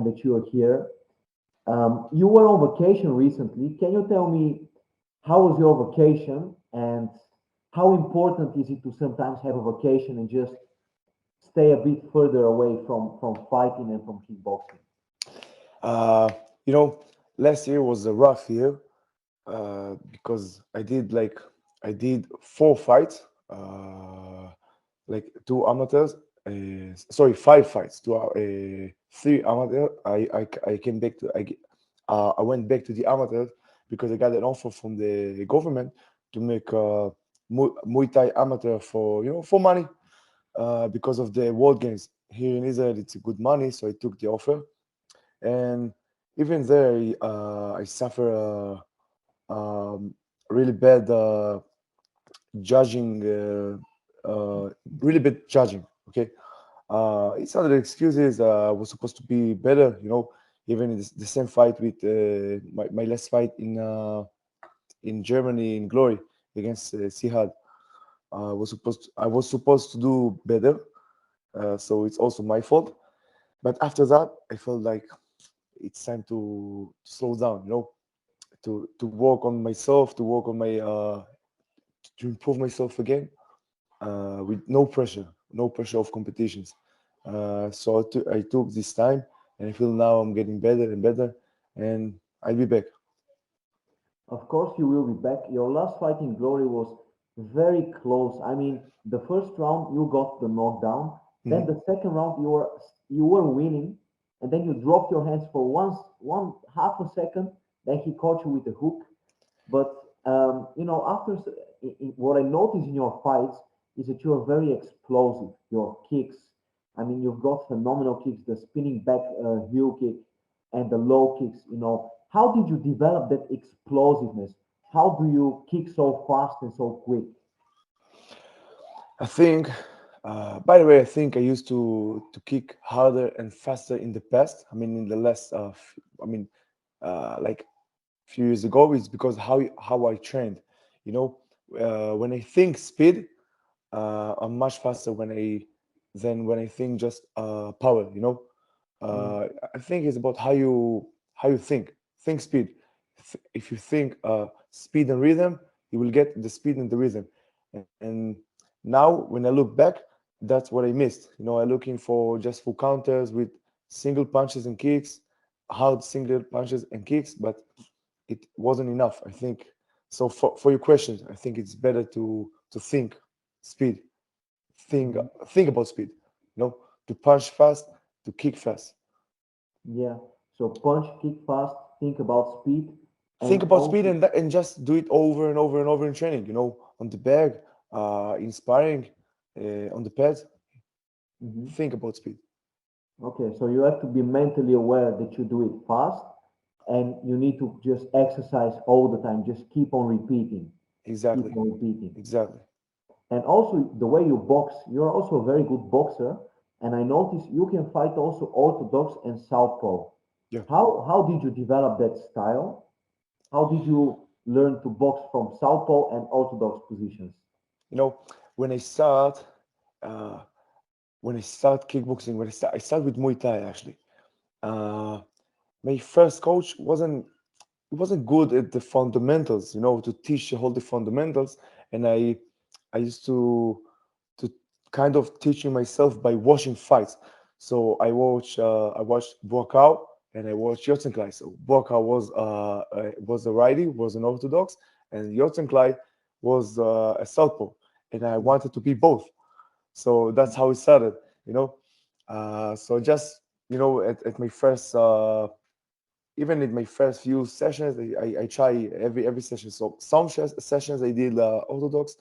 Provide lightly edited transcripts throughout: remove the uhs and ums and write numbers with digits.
that you are here. You were on vacation recently. Can you tell me how was your vacation and how important is it to sometimes have a vacation and just stay a bit further away from fighting and from kickboxing? Uh, you know, last year was a rough year because I did 4 fights, like 2 amateurs. Sorry, 5 fights. 3 amateur. I came back to I went back to the amateurs because I got an offer from the government to make Muay Thai amateur for for money because of the World Games here in Israel. It's a good money, so I took the offer. And even there, I suffer really bad judging, really bad judging. Okay, it's not an excuses. I was supposed to be better, even in the same fight with my last fight in Germany in Glory against Sihad. I was supposed to do better, so it's also my fault. But after that, I felt like it's time to slow down, to work on myself, to work on my to improve myself again, with no pressure of competitions. So I took this time, and I feel now I'm getting better and better, and I'll be back. Of course, you will be back. Your last fight in Glory was very close. I mean, the first round you got the knockdown. Then Mhm. the second round you were winning, and then you dropped your hands for one half a second. Then he caught you with a hook. But what I notice in your fights is that you are very explosive. Your kicks, I mean, you've got phenomenal kicks, the spinning back heel kick and the low kicks. How did you develop that explosiveness? How do you kick so fast and so quick? I think, by the way, I think I used to kick harder and faster in the past. I mean, in the last, I mean, like few years ago, it's because how I trained. You know, when I think speed, I'm much faster than when I think just power. Mm, I think it's about how you think. Think speed. If you think speed and rhythm, you will get the speed and the rhythm. And now when I look back, that's what I missed. I'm looking for just full counters with single punches and kicks, hard single punches and kicks, but it wasn't enough. I think so. For your questions, I think it's better to think speed, think mhm. think about speed. To punch fast, to kick fast. Yeah. So punch, kick fast, think about speed, and Think about speed also and just do it over and over and over in training. On the bag, inspiring, on the pads. mhm. Think about speed. Okay, so you have to be mentally aware that you do it fast and you need to just exercise all the time. Just keep on repeating, keep Exactly, on repeating. exactly. And also the way you box, you're also a very good boxer. And I notice you can fight also orthodox and southpaw. Yeah. How did you develop that style? How did you learn to box from southpaw and orthodox positions? You know, when I start, uh, when I start kickboxing, I start with Muay Thai actually. Uh, my first coach wasn't good at the fundamentals, to teach all the fundamentals, and I used to kind of teaching myself by watching fights. So I watched Buakau and I watched Yotzenklai. So Buakau was a righty, was an orthodox, and Yotzenklai was a southpaw, and I wanted to be both. So that's how it started, you know. So just at my first even in my first few sessions, I try every session. So some sessions I did orthodox,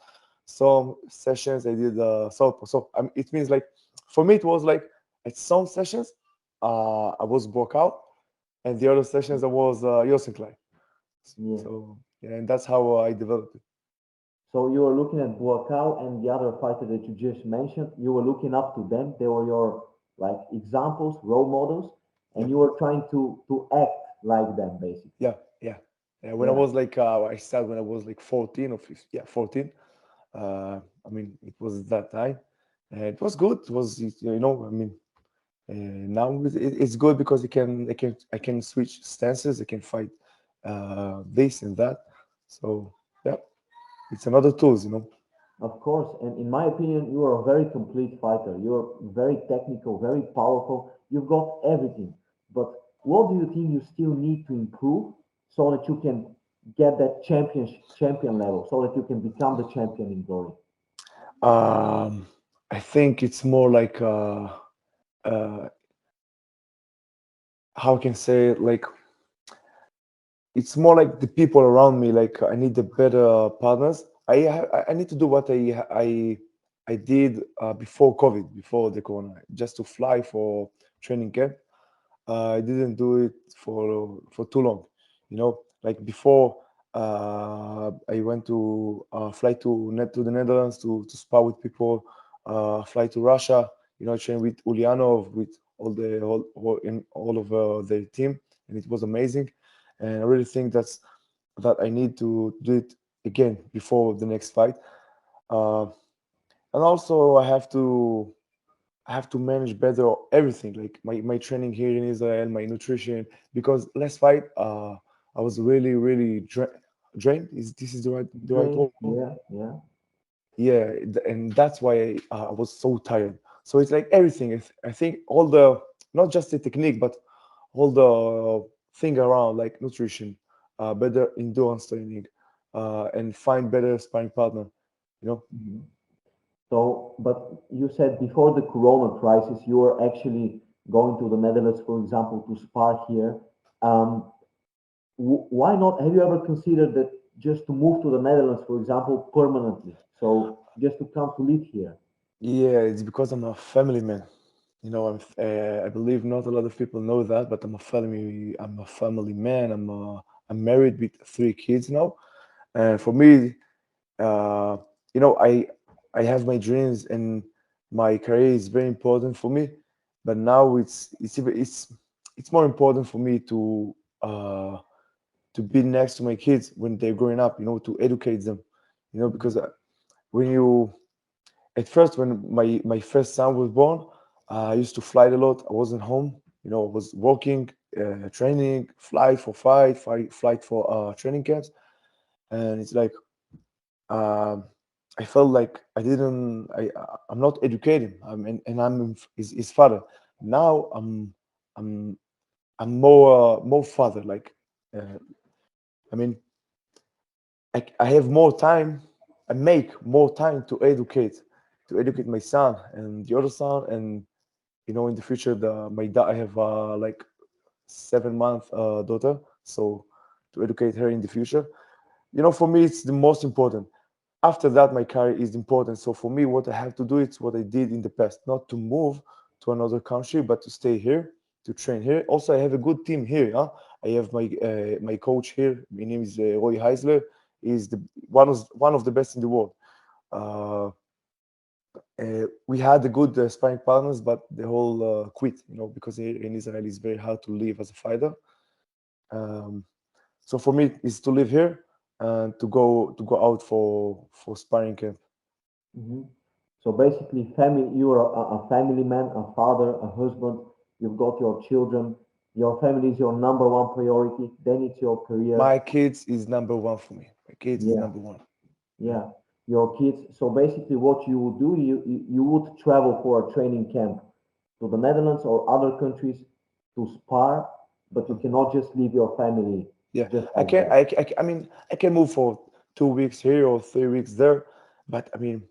some sessions I did southpaw. So it means like for me it was like at some sessions I was broke out, and the other sessions I was Yosenklai. Yeah. So yeah, and that's how I developed it. So you were looking at Buakau and the other fighter that you just mentioned. You were looking up to them. They were your like examples, role models, Yeah, and you were trying to act like them, basically. yeah, yeah. Yeah, when I Yeah. was like I started when I was like 14 or 15, yeah, 14. I mean, it was that time. It was good. It was, I mean, Now it's good because I can switch stances. I can fight this and that. So yeah, it's another tools, you know. Of course, and in my opinion, you are a very complete fighter. You're very technical, very powerful. You've got everything. But what do you think you still need to improve so that you can get that champion level, so that you can become the champion in glory? Um, I think it's more like uh, how I can say it, like it's more like the people around me. Like I need the better partners. I need to do what I did before COVID, before the corona, just to fly for training camp. I didn't do it for too long, you know. Like before, I went to fly to the Netherlands to spar with people, fly to Russia, you know, train with Ulyanov, with all of the team, and it was amazing. And I really think that I need to do it again before the next fight. Uh, and also, I have to manage better everything, like my training here in Israel, my nutrition. Because last fight, I was really drained. Is this is the right Drained? word? Yeah, yeah. Yeah, and that's why I was so tired. So it's like everything. I think all the not just the technique, but all the thing around like nutrition, better endurance training, and find better sparring partner. You know. Mhm. So, but you said before the Corona crisis, you were actually going to the Netherlands, for example, to spar here. Um, why not? Have you ever considered that just to move to the Netherlands, for example, permanently? So just to come to live here. Yeah, it's because I'm a family man. You know, I believe not a lot of people know that, but I'm a family man. I'm married with three kids now, and for me, uh, you know, I have my dreams and my career is very important for me. But now it's more important for me to be next to my kids when they're growing up. You know, to educate them. You know, because when you at first when my first son was born, I used to fly a lot. I wasn't home, you know. I was working, training, flight for flight for training camps. And it's like um I felt like I'm not educating. And I'm his father. Now I'm I'm more father, like uh, I mean, I have more time. I make more time to educate my son and the other son. And you know, in the future, the my dad I have like 7 month daughter, so to educate her in the future, you know, for me it's the most important. After that, my career is important. So for me, what I have to do is what I did in the past, not to move to another country, but to stay here, to train here. Also, I have a good team here. Huh? I have my coach here. My name is Roy Heisler. Is the one of the best in the world. Uh, we had the good sparring partners, but the whole quit, you know, because here in Israel it's very hard to live as a fighter. Um, so for me, is to live here and to go out for sparring camp. Hmm. So basically, family, you are a family man, a father, a husband. You've got your children. Your family is your number one priority. Then it's your career. My kids is number one for me. My kids is Yeah, number one. Yeah. yeah. Your kids. So basically, what you would do, you would travel for a training camp to the Netherlands or other countries to spar, but you Uh, cannot just leave your family yeah, just like that. I mean, I can move for 2 weeks here or 3 weeks there, but I mean,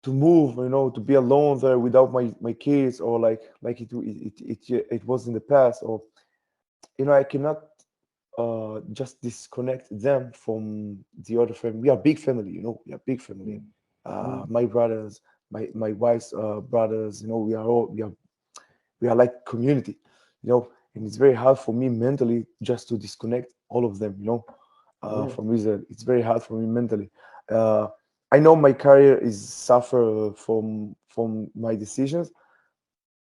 to move, you know, to be alone there without my kids, or like it was in the past, or you know, I cannot just disconnect them from the other family. We are big family, you know, we are big family. Mm, mm, My brothers, my wife's brothers, you know, we are like community, you know. And it's very hard for me mentally just to disconnect all of them, you know, yeah. from Israel. It's very hard for me mentally. uh, I know my career is suffer from my decisions,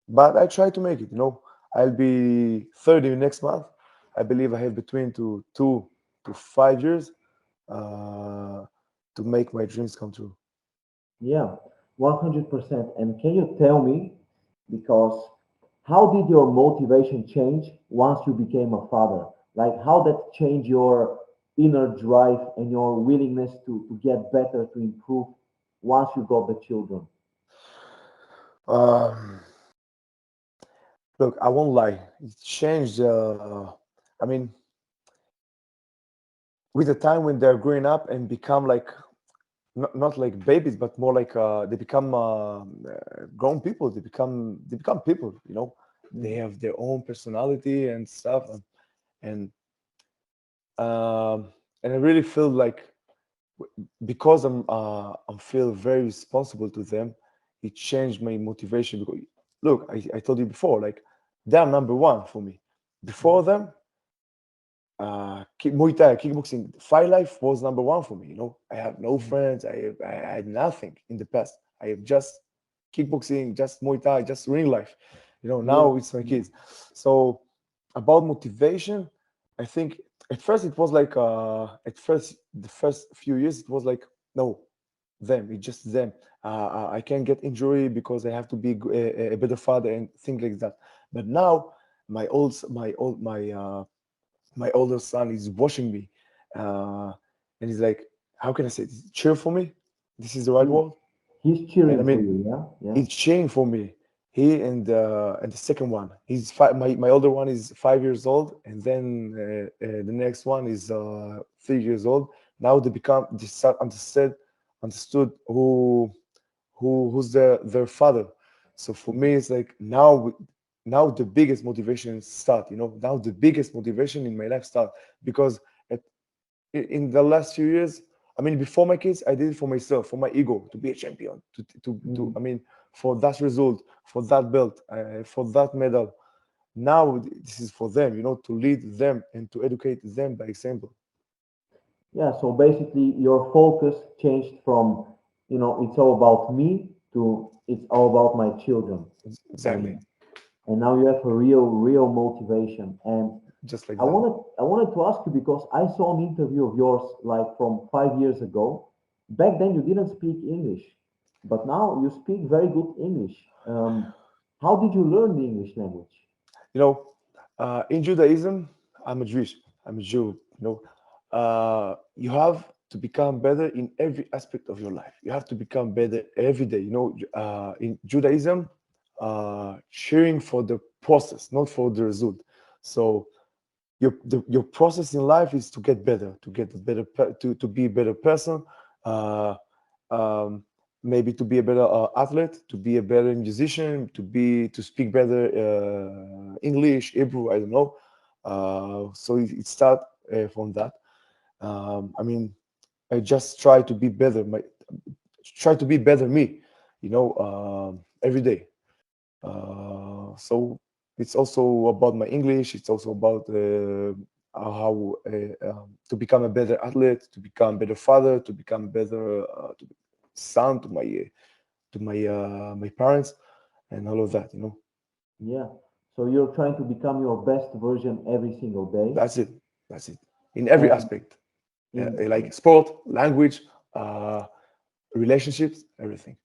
but I try to make it, you know. I'll be 30 next month. I believe I have between 2 to 5 years uh, to make my dreams come true. Yeah, 100%. And can you tell me, because How did your motivation change once you became a father? Like how that changed your inner drive and your willingness to get better, to improve once you got the children? Um, Look, I won't lie. It changed. I mean, with the time when they're growing up and become like not like babies, but more like they become grown people. They become people. They Mm, have their own personality and stuff, and um, and I really feel like because I'm feel very responsible to them, it changed my motivation. Because look, I told you before, like they're number one for me. Before mm, them, Muay Thai, kickboxing, fight life was number one for me. I have no mm. friends. I had nothing in the past. I have just kickboxing, just Muay Thai, just ring life. Yeah. Now it's my Mm, kids. So about motivation, I think at first it was like at first the first few years it was like no, them. It's just them. I can't get injury because I have to be a better father and things like that. But now my older son is watching me, uh, and he's like, how can I say this? Cheer for me. This is the right mm. word. He's And I cheering for mean, you, yeah? Yeah. it's cheering for me. He and the second one, he's five. My older one is 5 years old, and then the next one is 3 years old. Now they start understood who's their father. So for Mm. me, it's like now the biggest motivation start. Now the biggest motivation in my life start because at, in the last few years, I mean, before my kids, I did it for myself, for my ego, to be a champion, Mm. I mean, for that result, for that belt, for that medal. Now this is for them, to lead them and to educate them by example. Yeah, so basically your focus changed from, it's all about me to it's all about my children. Exactly, And and now you have a real motivation. And just like I that. wanted I wanted to ask you because I saw an interview of yours like from 5 years ago. Back then you didn't speak English, but now you speak very good English. How did you learn the English language? You know, in Judaism, I'm a Jewish, I'm a Jew. You have to become better in every aspect of your life. You have to become better every day. In Judaism, cheering for the process, not for the result. So your process in life is to get better, to get a better, to be a better person. Uh, um, Maybe to be a better athlete, to be a better musician, to speak better English, Hebrew, I don't know. So it start from that. I mean, I just try to be better me, every day. So it's also about my English. It's also about how to become a better athlete, to become a better father, to become better son to my parents, and all of that. Yeah. So you're trying to become your best version every single day. That's it. That's it. In every And aspect, in like sport, language, uh, relationships, everything.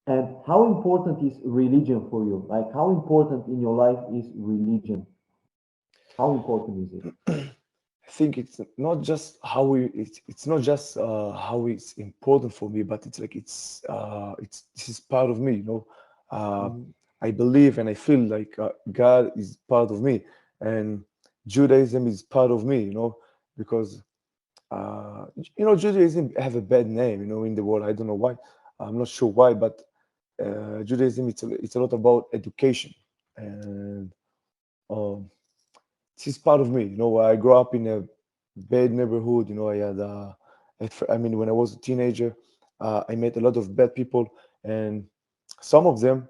and how important is religion for you? Like how important in your life is religion? How important is it? I think it's not just how we it's not just how it's important for me, but it's like it's this is part of me. Uh, Mhm. I believe and I feel like God is part of me, and Judaism is part of me. Because Judaism have a bad name. In the world. I don't know why. I'm not sure why, but Judaism it's a lot about education and. Um, this is part of me. I grew up in a bad neighborhood. I had, I mean, when I was a teenager, I met a lot of bad people, and some of them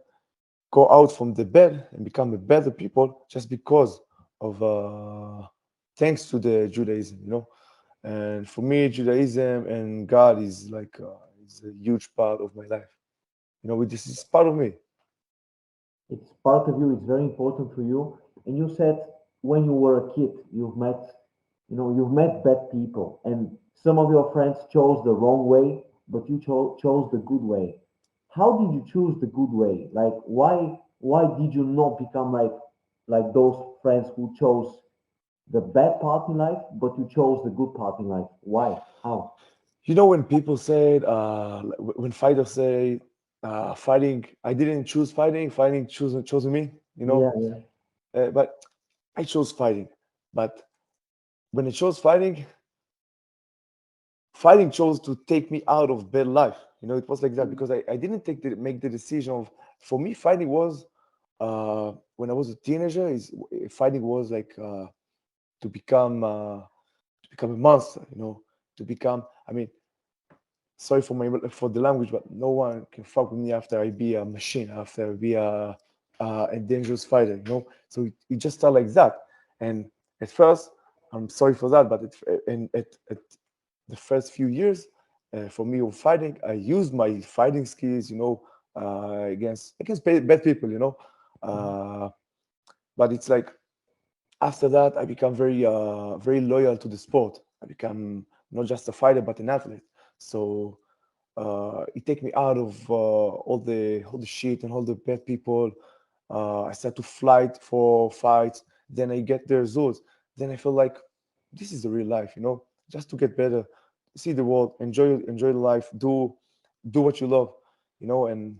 go out from the bad and become a better people just because of, thanks to the Judaism. And for me, Judaism and God is a huge part of my life. This is part of me. It's part of you, it's very important for you. And you said when you were a kid, you've met bad people, and some of your friends chose the wrong way, but you chose the good way. How did you choose the good way? Like, why? why did you not become like those friends who chose the bad part in life, but you chose the good part in life? Why? How? You know, when people say, when fighters say, fighting, I didn't choose fighting, fighting chosen me, you Yeah, know, yeah. but I chose fighting. But when I chose fighting, fighting chose to take me out of bad life. You know, it was like that Mm. because I didn't make the decision of, for me, fighting was, when I was a teenager, fighting was like, to become, a monster, you know, to become, I mean, sorry for for the language, but no one can fuck with me after I be a machine, after I be a dangerous fighter, you know. So it just started like that. And at first, I'm sorry for that, but at the first few years, for me of fighting, I used my fighting skills, you know, against bad people, you know. Uh, but it's like after that, I become very loyal to the sport. I become not just a fighter, but an athlete. So it take me out of all the shit and all the bad people. I start to fight for fights. Then I get the results. Then I feel like this is the real life, you know. Just to get better, see the world, enjoy the life, do what you love, you know. And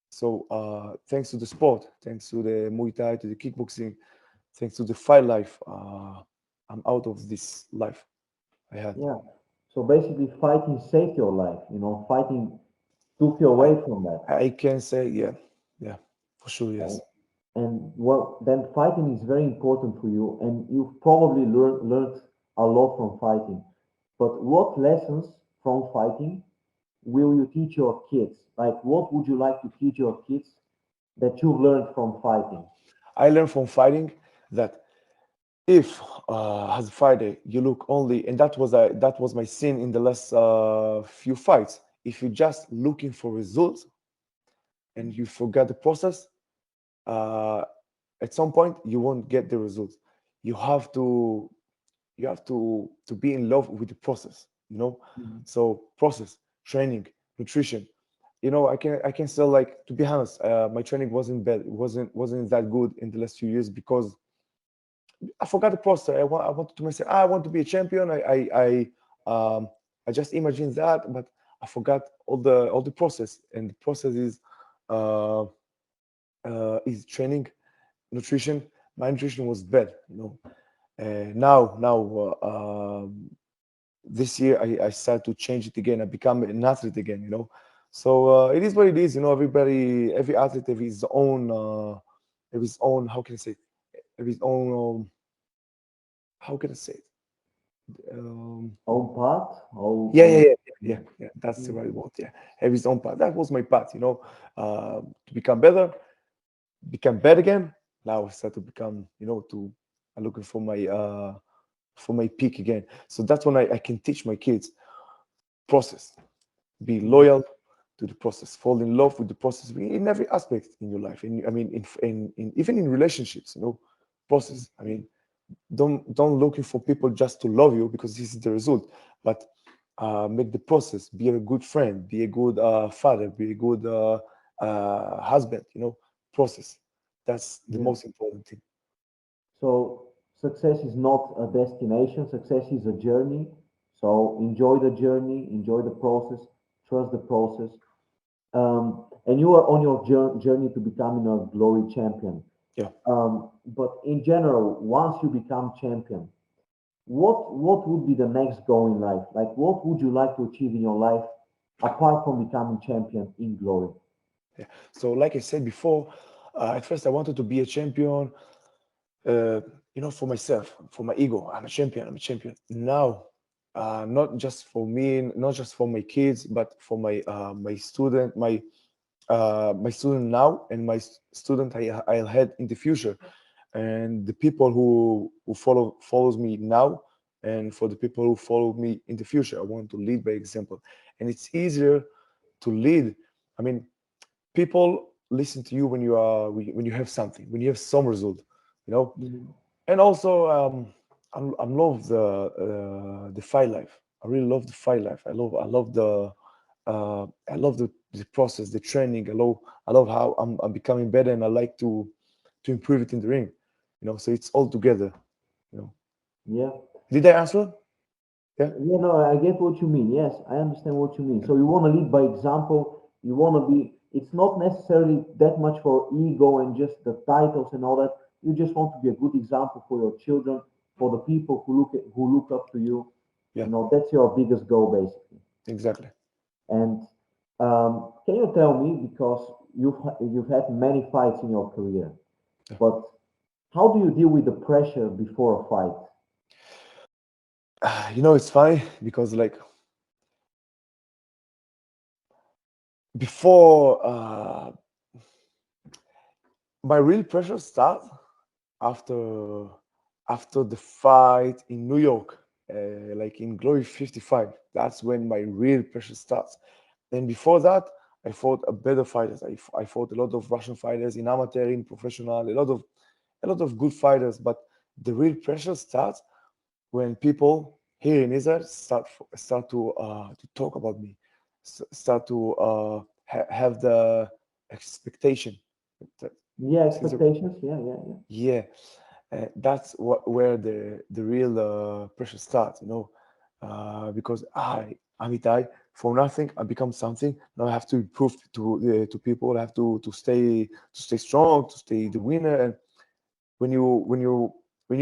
so thanks to the sport, thanks to the Muay Thai, to the kickboxing, thanks to the fight life, I'm out of this life I had. Yeah. So basically, fighting saved your life. You know, fighting took you I away from that. I can say, yeah, yeah, for sure, And, yes. and well, then fighting is very important for you, and you've probably learned a lot from fighting. But what lessons from fighting will you teach your kids? Like, what would you like to teach your kids that you've learned from fighting? I learned from fighting that if, as a fighter, you look only, and that was my sin in the last few fights. If you're just looking for results and you forget the process, uh, at some point you won't get the results. You have to you have to be in love with the process, you know. Mhm. So process, training, nutrition. You know, I can still, like, to be honest, my training wasn't bad. It wasn't that good in the last few years because I forgot the process. I wanted to myself, I want to be a champion. I just imagined that, but I forgot all the process. And the process uh, is training, nutrition. My nutrition was bad, you know. Now, this year I started to change it again. I become an athlete again, you know. So it is what it is, you know. Every athlete have his own. How can I say it? Have his own. How can I say it? Own path, Yeah, yeah, own. yeah, yeah, yeah. That's the right word. Yeah, have his own path. That was my path, you know. To become better, become better again. Now I start to become, you know, to I'm looking for my peak again. So that's when I can teach my kids process, be Mhm. loyal to the process, fall in love with the process in every aspect in your life. And I mean, in even in relationships, you know, process. I mean, don't looking for people just to love you because this is the result, but make the process. Be a good friend, be a good father, be a good husband. You know, process. That's the Yeah. most important thing. So success is not a destination. Success is a journey. So enjoy the journey, enjoy the process, trust the process. And you are on your journey to becoming a glory champion. Yeah. But in general, once you become champion, what would be the next goal in life? Like, what would you like to achieve in your life apart from becoming champion in glory? Yeah. So, like I said before, at first I wanted to be a champion, uh, you know, for myself, for my ego. I'm a champion. I'm a champion. Now, not just for me, not just for my kids, but for my student now and my student I'll had in the future, and the people who follows me now, and for the people who follow me in the future. I want to lead by example, and it's easier to lead. I mean, people listen to you when you have something, when you have some result, you know. Mhm. And also, I love the fight life. I really love the fight life. I love I love the process, the training. I love how I'm becoming better, and I like to improve it in the ring. So it's all together. You know. Yeah. Did I answer? Yeah. Yeah, no, I get what you mean. Yes, I understand what you mean. So you want to lead by example. You want to be, it's not necessarily that much for ego and just the titles and all that. You just want to be a good example for your children, for the people who look up to you. Yeah. That's your biggest goal, basically. Exactly. And can you tell me, because you've had many fights in your career, Yeah. but how do you deal with the pressure before a fight? It's funny because like before my real pressure starts after after the fight in New York, like in Glory 55. That's when my real pressure starts. And before that, I fought a better fighters. I fought a lot of Russian fighters in amateur, in professional, a lot of good fighters. But the real pressure starts when people here in Israel start to talk about me, start to have the expectation. That- Yeah, Since expectations. Yeah, yeah, yeah. yeah, that's where the real pressure starts, because I'm Itay. For nothing, I become something. Now I have to prove to people. I have to stay strong, to stay the winner. And when you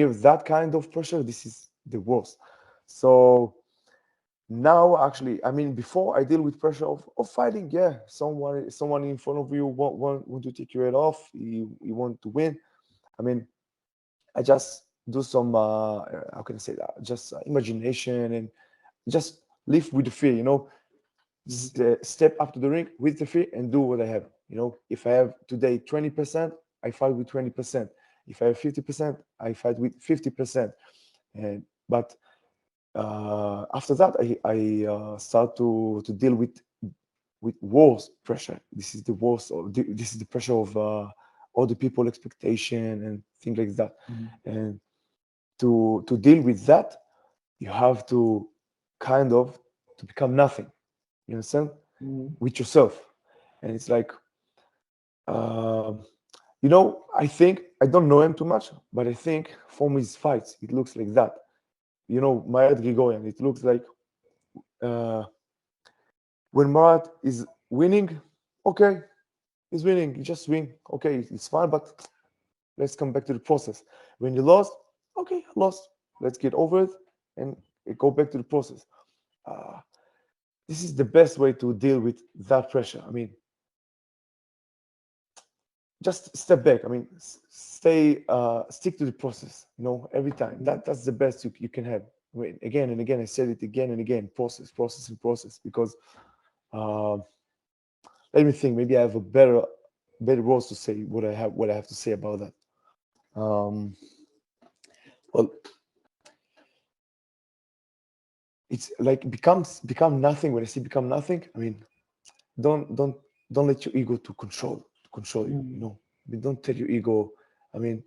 have that kind of pressure, this is the worst. So now, actually, I mean, before I deal with pressure of fighting, yeah, someone in front of you want to take your head off. You want to win. I mean, I just do some how can I say that? Just imagination and just live with the fear. Mhm. Step up to the ring with the fear and do what I have. If I have today 20%, I fight with 20%. If I have 50%, I fight with 50%. And but after that, I start to deal with worse pressure. This is the worst. This is the pressure of all the people expectation and things like that. Mhm. And to deal with that, you have to kind of to become nothing. You understand? Mhm. With yourself, and it's like um, I think I don't know him too much, but I think from his fights, it looks like that. Marat Grigorian. It looks like uh, when Marat is winning, okay, he's winning. You just win. Okay, it's fine, but let's come back to the process. When you lost, okay, I lost. Let's get over it and go back to the process. Uh, this is the best way to deal with that pressure. I mean, just step back. I mean, stick to the process. Every time. Mhm. That's the best you can have. I mean, again and again, I said it again and again. Process, process, and process. Because uh, let me think. Maybe I have a better words to say what I have to say about that. Um, well, it's like become nothing. When I say become nothing, I mean don't don't let your ego to control you. Mhm. I mean, don't tell your ego. I mean,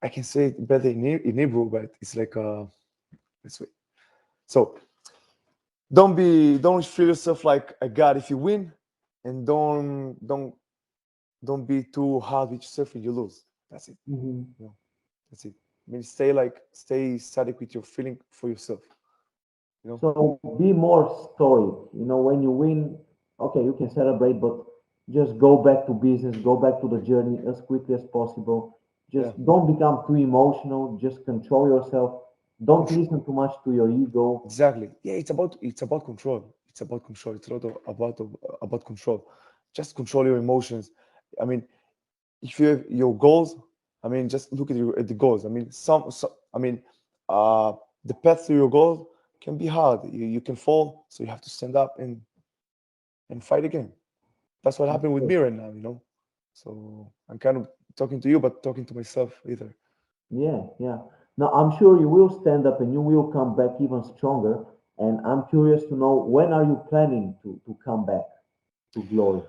I can say it better in Hebrew, but it's like this way. So don't feel yourself like a god if you win, and don't be too hard with yourself if you lose. That's it. Mhm. You know, that's it. I mean, stay static with your feeling for yourself. You know. So be more stoic. When you win, okay, you can celebrate, but just go back to business, go back to the journey as quickly as possible. Just Yeah. don't become too emotional. Just control yourself. Don't listen too much to your ego. Exactly. Yeah, it's about control. It's about control. It's a lot about control. Just control your emotions. I mean, if you have your goals, I mean, just look at the goals. I mean, I mean, uh, the path to your goal can be hard. You can fall, so you have to stand up and fight again. That's what Of happened with course. me right now. So I'm kind of talking to you, but talking to myself either. Yeah, yeah. Now, I'm sure you will stand up and you will come back even stronger. And I'm curious to know, when are you planning to come back to glory?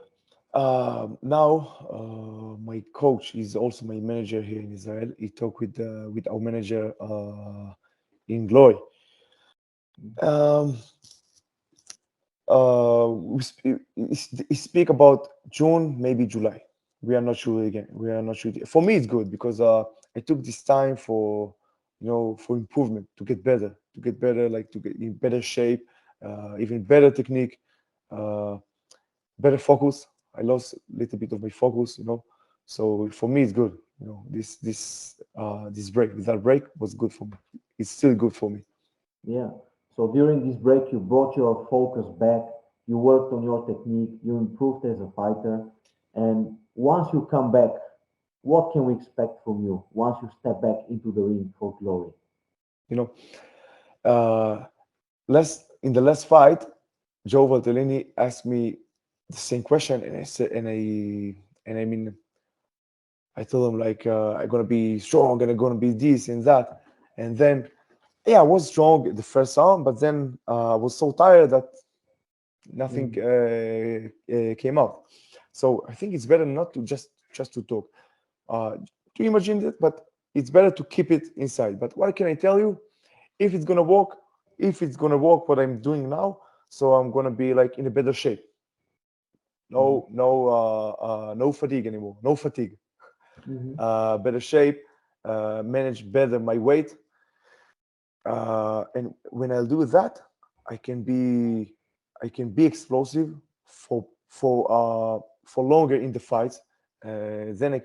Now, my coach is also my manager here in Israel. He talked with our manager in Glory. Um, we speak about June, maybe July. We are not sure again. We are not sure. For me, it's good because I took this time for, for improvement, to get better, like to get in better shape, even better technique, uh, better focus. I lost a little bit of my focus, So for me, it's good. This break, that break was good for me. It's still good for me. Yeah. So during this break, you brought your focus back, you worked on your technique, you improved as a fighter. And once you come back, what can we expect from you once you step back into the ring for glory? You know, uh, last in the last fight, Joe Valtellini asked me the same question, and I said, and I mean, I told him like I'm gonna be strong and I'm gonna be this and that, and then yeah, I was strong the first round, but then I was so tired that nothing Mm, came out. So I think it's better not to just to talk, uh, to imagine it, but it's better to keep it inside. But what can I tell you? If it's gonna work, if it's gonna work, what I'm doing now, so I'm gonna be like in a better shape. mhm, No fatigue anymore. No fatigue. mhm, Better shape. Manage better my weight. And when I'll do that, I can be I can be explosive for longer in the fights. Then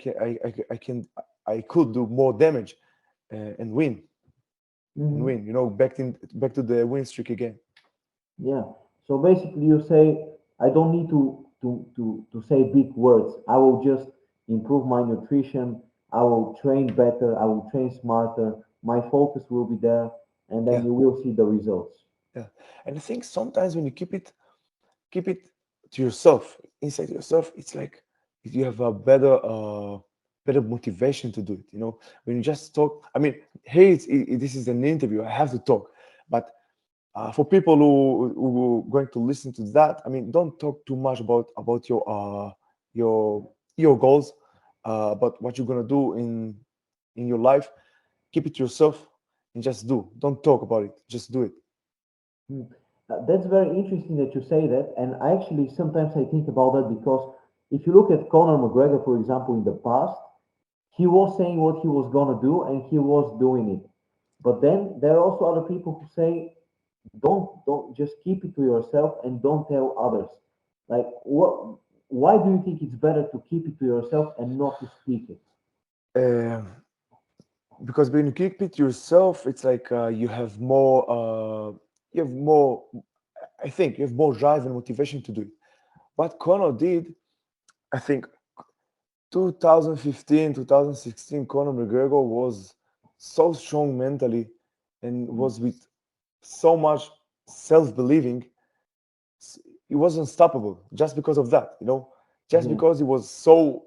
I could do more damage and win and mhm. win. Back to the win streak again. Yeah. So basically, you say, I don't need to say big words. I will just improve my nutrition. I will train better. I will train smarter. My focus will be there, and then Yeah, you will see the results. yeah. And I think sometimes when you keep it to yourself, inside yourself, it's like you have a better motivation to do it. When you just talk. I mean, hey, this is an interview. I have to talk, but for people who going to listen to that, I mean, don't talk too much about your your goals, about what you're gonna do in your life. Keep it to yourself and just do. Don't talk about it. Just do it. Hmm. That's very interesting that you say that. And I actually sometimes I think about that because if you look at Conor McGregor, for example, in the past, he was saying what he was gonna do and he was doing it. But then there are also other people who say, don't just keep it to yourself and don't tell others. Like what? Why do you think it's better to keep it to yourself and not to speak it? Um because when you keep it yourself, it's like you have more. I think you have more drive and motivation to do it. What Conor did, I think, 2015, 2016, Conor McGregor was so strong mentally and Mm, was with so much self-believing. He was unstoppable just because of that, just yeah. because he was so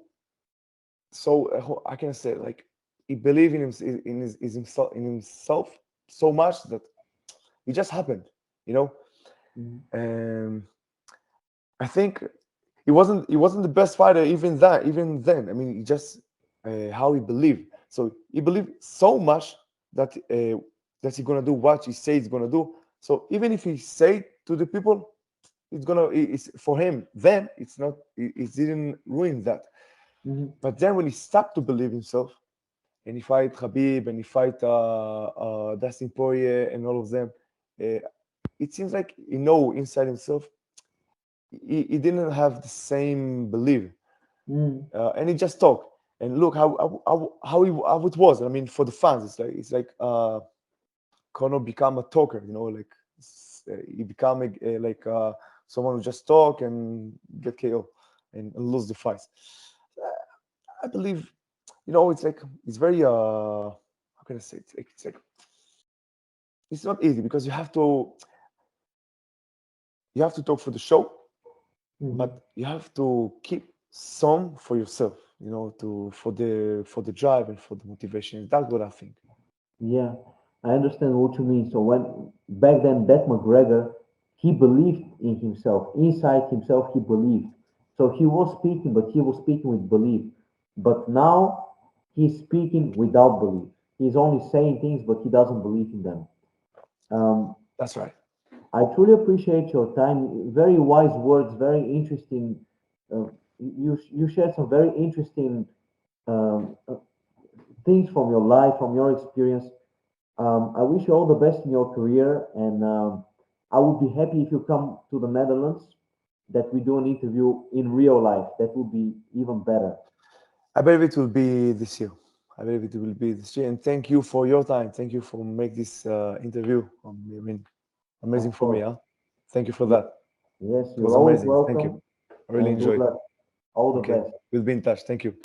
I can say like he believed in himself so much that it just happened, you know. Mm, And I think he wasn't the best fighter even then. I mean, he just how he believed. So he believed so much that he's gonna do what he says he's gonna do. So even if he say to the people, it's for him. Then it's not. It didn't ruin that. mhm, But then when he stopped to believe himself and he fight Khabib and he fight Dustin Poirier and all of them, uh, it seems like inside himself he didn't have the same belief, mm, and he just talked and look how it was. I mean, for the fans, it's like Conor become a talker, like he become like someone who just talk and get KO and lose the fights. I believe, it's like it's very how can I say it? It's like it's not easy because you have to talk for the show, mhm. but you have to keep some for yourself, to for the drive and for the motivation. That's what I think. Yeah, I understand what you mean. So when back then, that McGregor, he believed in himself. Inside himself, he believed. So he was speaking, but he was speaking with belief. But now he's speaking without belief. He's only saying things, but he doesn't believe in them. Um, That's right. I truly appreciate your time. Very wise words, very interesting. You shared some very interesting um, uh, things from your life, from your experience. I wish you all the best in your career, and I would be happy if you come to the Netherlands, that we do an interview in real life. That would be even better. I believe it will be this year. I believe it will be this year. And thank you for your time. Thank you for make this interview. I mean, amazing Of for me, course. huh? Thank you for Ye- that. Yes, It you're was always amazing. Thank you. welcome, I really and good enjoyed. luck. All the Okay, best. we'll be in touch. Thank you.